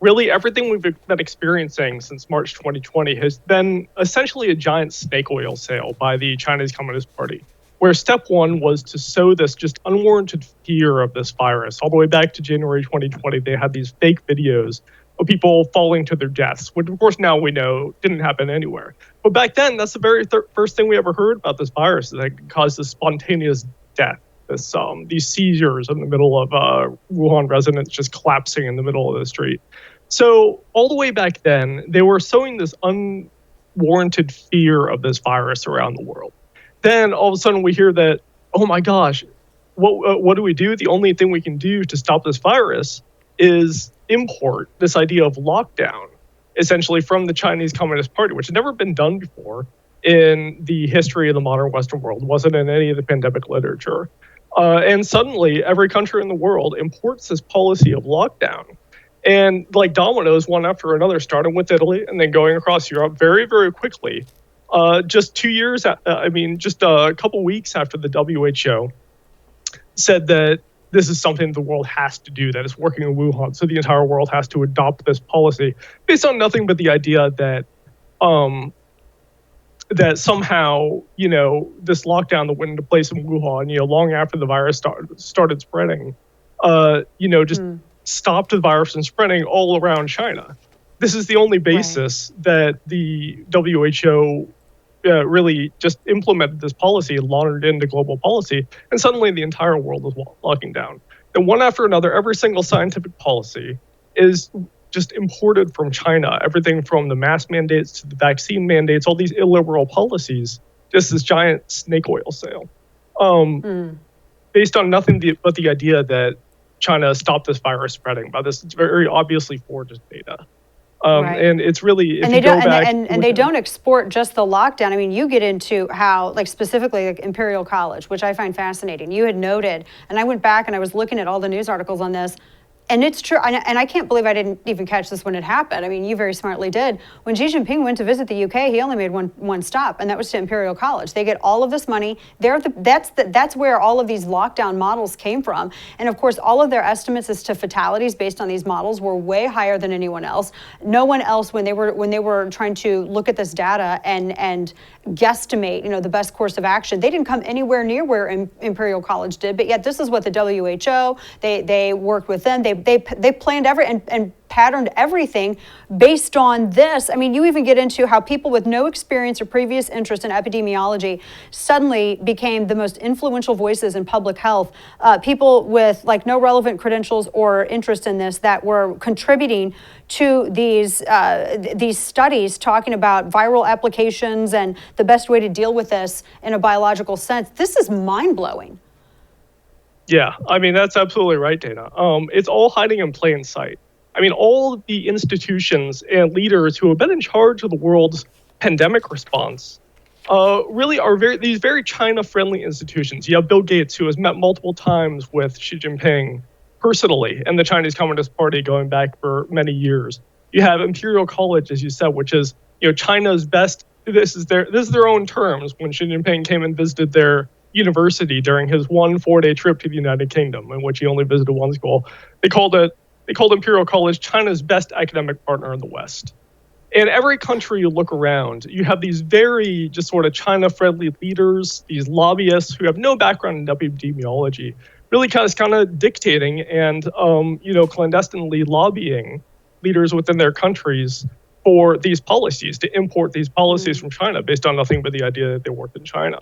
really everything we've been experiencing since March 2020 has been essentially a giant snake oil sale by the Chinese Communist Party, where step one was to sow this just unwarranted fear of this virus. All the way back to January 2020, they had these fake videos of people falling to their deaths, which of course now we know didn't happen anywhere. But back then, that's the very first thing we ever heard about this virus, that it caused this spontaneous death. These seizures in the middle of Wuhan residents just collapsing in the middle of the street. So all the way back then, they were sowing this unwarranted fear of this virus around the world. Then all of a sudden we hear that, oh my gosh, what do we do? The only thing we can do to stop this virus is import this idea of lockdown, essentially from the Chinese Communist Party, which had never been done before in the history of the modern Western world, wasn't in any of the pandemic literature. And suddenly every country in the world imports this policy of lockdown. And like dominoes, one after another, starting with Italy and then going across Europe very, very quickly. Just 2 years, just a couple weeks after the WHO said that this is something the world has to do, that it's working in Wuhan, so the entire world has to adopt this policy based on nothing but the idea that that somehow, this lockdown that went into place in Wuhan, long after the virus started spreading, stopped the virus from spreading all around China. This is the only basis that the WHO really just implemented this policy and laundered it into global policy, and suddenly the entire world is locking down. And one after another, every single scientific policy is just imported from China. Everything from the mask mandates to the vaccine mandates, all these illiberal policies, just this giant snake oil sale, based on nothing but the idea that China stopped this virus spreading by this very obviously forged data. And it's really, and they don't export just the lockdown. I mean, you get into how, like specifically like Imperial College, which I find fascinating. You had noted, and I went back and I was looking at all the news articles on this. And it's true, and I can't believe I didn't even catch this when it happened. I mean, you very smartly did. When Xi Jinping went to visit the UK, he only made one stop, and that was to Imperial College. They get all of this money. That's where all of these lockdown models came from. And of course, all of their estimates as to fatalities based on these models were way higher than anyone else. No one else, when they were trying to look at this data and guesstimate, the best course of action, they didn't come anywhere near where Imperial College did. But yet, this is what the WHO they worked with them. They planned and patterned everything based on this. I mean, you even get into how people with no experience or previous interest in epidemiology suddenly became the most influential voices in public health. People with like no relevant credentials or interest in this that were contributing to these studies talking about viral applications and the best way to deal with this in a biological sense. This is mind-blowing. Yeah, I mean, that's absolutely right, Dana. It's all hiding in plain sight. I mean, all of the institutions and leaders who have been in charge of the world's pandemic response really are these very China-friendly institutions. You have Bill Gates, who has met multiple times with Xi Jinping personally and the Chinese Communist Party going back for many years. You have Imperial College, as you said, which is China's best. This is their own terms. When Xi Jinping came and visited their university during his 1 4-day trip to the United Kingdom, in which he only visited one school, they called Imperial College China's best academic partner in the West. In every country you look around, you have these very just sort of China-friendly leaders, these lobbyists who have no background in epidemiology, really kind of dictating and clandestinely lobbying leaders within their countries for these policies, to import these policies from China based on nothing but the idea that they worked in China.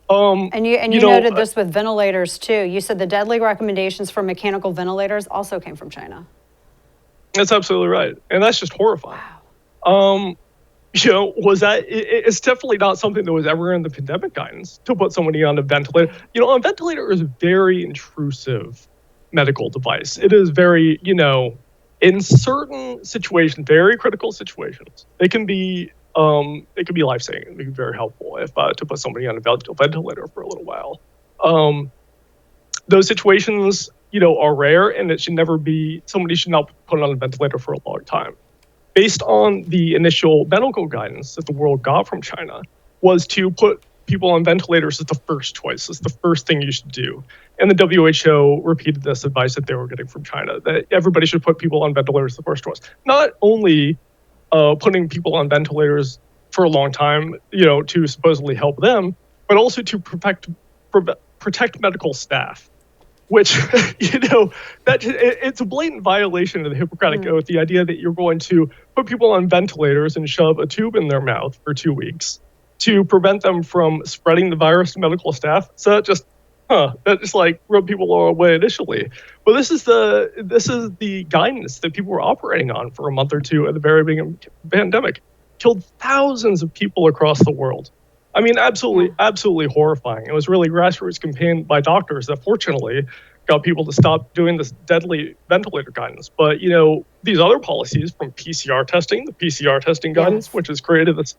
And you noted this with ventilators too. You said the deadly recommendations for mechanical ventilators also came from China. That's absolutely right, and that's just horrifying. Wow. It's definitely not something that was ever in the pandemic guidance to put somebody on a ventilator. A ventilator is a very intrusive medical device. It is very, in certain situations, very critical situations, it can be life-saving. It can be very helpful if to put somebody on a ventilator for a little while. Those situations, are rare, and somebody should not be put on a ventilator for a long time. Based on the initial medical guidance that the world got from China, was to put people on ventilators is the first choice. It's the first thing you should do. And the WHO repeated this advice that they were getting from China, that everybody should put people on ventilators the first choice. Not only putting people on ventilators for a long time, to supposedly help them, but also to protect medical staff, which, it's a blatant violation of the Hippocratic Oath, the idea that you're going to put people on ventilators and shove a tube in their mouth for 2 weeks to prevent them from spreading the virus to medical staff. So that just rubbed people away initially. But this is the guidance that people were operating on for a month or two at the very beginning of the pandemic. Killed thousands of people across the world. I mean, absolutely horrifying. It was really grassroots campaign by doctors that fortunately got people to stop doing this deadly ventilator guidance. But, these other policies from PCR testing, the PCR testing guidance, which has created this,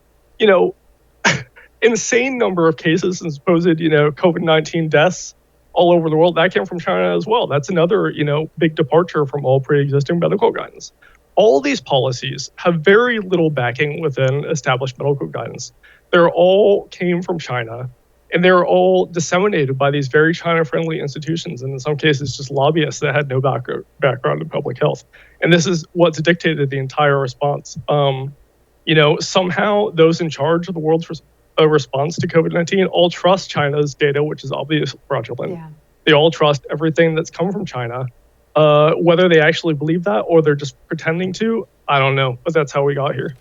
insane number of cases and supposed, COVID-19 deaths all over the world, that came from China as well. That's another, big departure from all pre-existing medical guidance. All these policies have very little backing within established medical guidance. They're all came from China, and they're all disseminated by these very China-friendly institutions, and in some cases just lobbyists that had no background in public health. And this is what's dictated the entire response. Somehow those in charge of the world's response to COVID-19 all trust China's data, which is obviously fraudulent. Yeah. They all trust everything that's come from China. Whether they actually believe that or they're just pretending to, I don't know, but that's how we got here.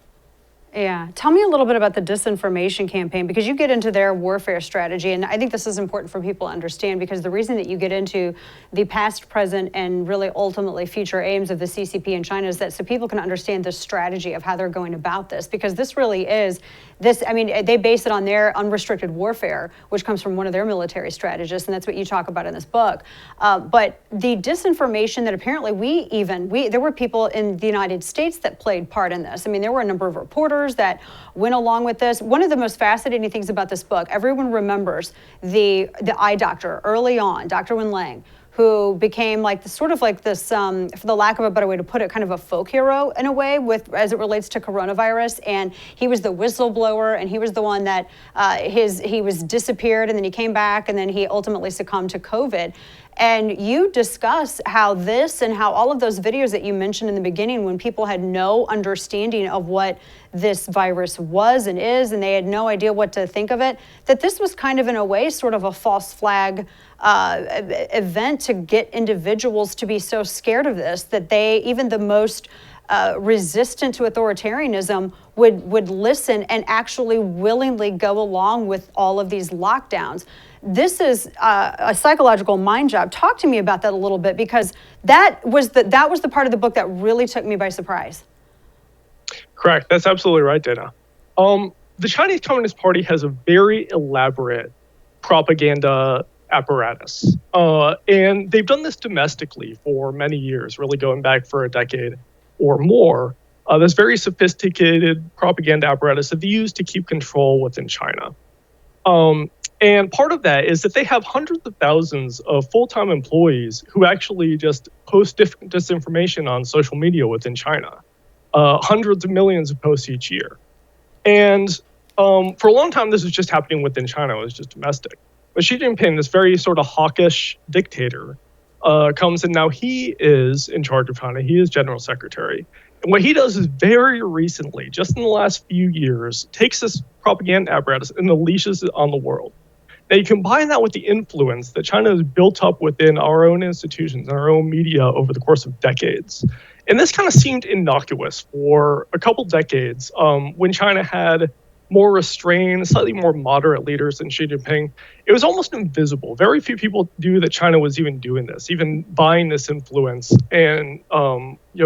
Yeah. Tell me a little bit about the disinformation campaign, because you get into their warfare strategy. And I think this is important for people to understand, because the reason that you get into the past, present, and really ultimately future aims of the CCP in China is that so people can understand the strategy of how they're going about this, because this really is they base it on their unrestricted warfare, which comes from one of their military strategists. And that's what you talk about in this book. But the disinformation that apparently there were people in the United States that played part in this. I mean, there were a number of reporters that went along with this. One of the most fascinating things about this book, everyone remembers the eye doctor early on, Dr. Wen Lang, who became for the lack of a better way to put it, kind of a folk hero in a way as it relates to coronavirus. And he was the whistleblower, and he was the one that he was disappeared, and then he came back, and then he ultimately succumbed to COVID. And you discuss how this and how all of those videos that you mentioned in the beginning, when people had no understanding of what this virus was and is, and they had no idea what to think of it, that this was kind of in a way sort of a false flag event to get individuals to be so scared of this that they, even the most resistant to authoritarianism, would listen and actually willingly go along with all of these lockdowns. This is a psychological mind job. Talk to me about that a little bit, because that was the part of the book that really took me by surprise. Correct. That's absolutely right, Dana. The Chinese Communist Party has a very elaborate propaganda apparatus. And they've done this domestically for many years, really going back for a decade or more. This very sophisticated propaganda apparatus that they use to keep control within China. And part of that is that they have hundreds of thousands of full-time employees who actually just post disinformation on social media within China. Hundreds of millions of posts each year. And for a long time, this was just happening within China. It was just domestic. But Xi Jinping, this very sort of hawkish dictator, comes, and now he is in charge of China. He is general secretary. And what he does is very recently, just in the last few years, takes this propaganda apparatus and unleashes it on the world. Now, you combine that with the influence that China has built up within our own institutions and our own media over the course of decades. And this kind of seemed innocuous for a couple decades when China had more restrained, slightly more moderate leaders than Xi Jinping. It was almost invisible. Very few people knew that China was even doing this, even buying this influence and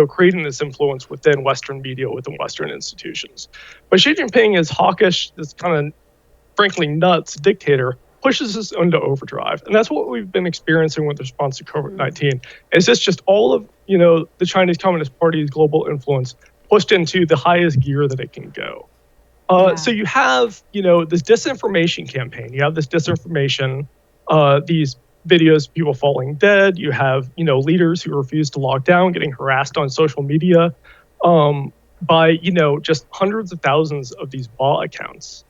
creating this influence within Western media, within Western institutions. But Xi Jinping is hawkish, this kind of frankly nuts dictator, pushes us into overdrive. And that's what we've been experiencing with response to COVID-19. It's just all of, the Chinese Communist Party's global influence pushed into the highest gear that it can go. So you have, this disinformation campaign. You have this disinformation, these videos of people falling dead. You have, leaders who refuse to lock down, getting harassed on social media by, just hundreds of thousands of these bot accounts.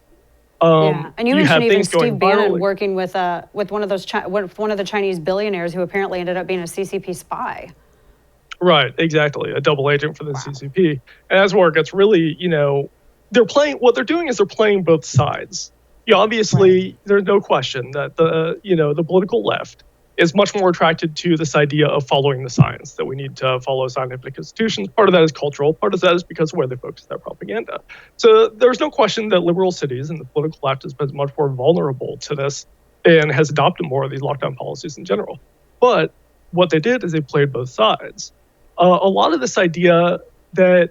Yeah, and you You mentioned had even things Steve going Bannon virally. working with one of those with one of the Chinese billionaires who apparently ended up being a CCP spy. Right, exactly. A double agent for the Wow. CCP. And that's where it gets really, they're playing, what they're doing is they're playing both sides. Yeah, Right. obviously, there's no question that the political left is much more attracted to this idea of following the science, that we need to follow scientific institutions. Part of that is cultural, part of that is because of where they focus their propaganda. So there's no question that liberal cities and the political left has been much more vulnerable to this and has adopted more of these lockdown policies in general. But what they did is they played both sides. A lot of this idea that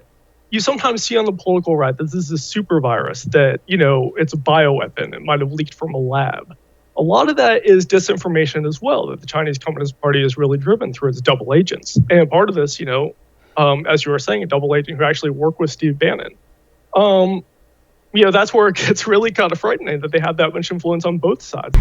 you sometimes see on the political right that this is a super virus, that, it's a bioweapon, it might have leaked from a lab. A lot of that is disinformation as well, that the Chinese Communist Party is really driven through its double agents. And part of this, as you were saying, a double agent who actually worked with Steve Bannon. That's where it gets really kind of frightening that they have that much influence on both sides.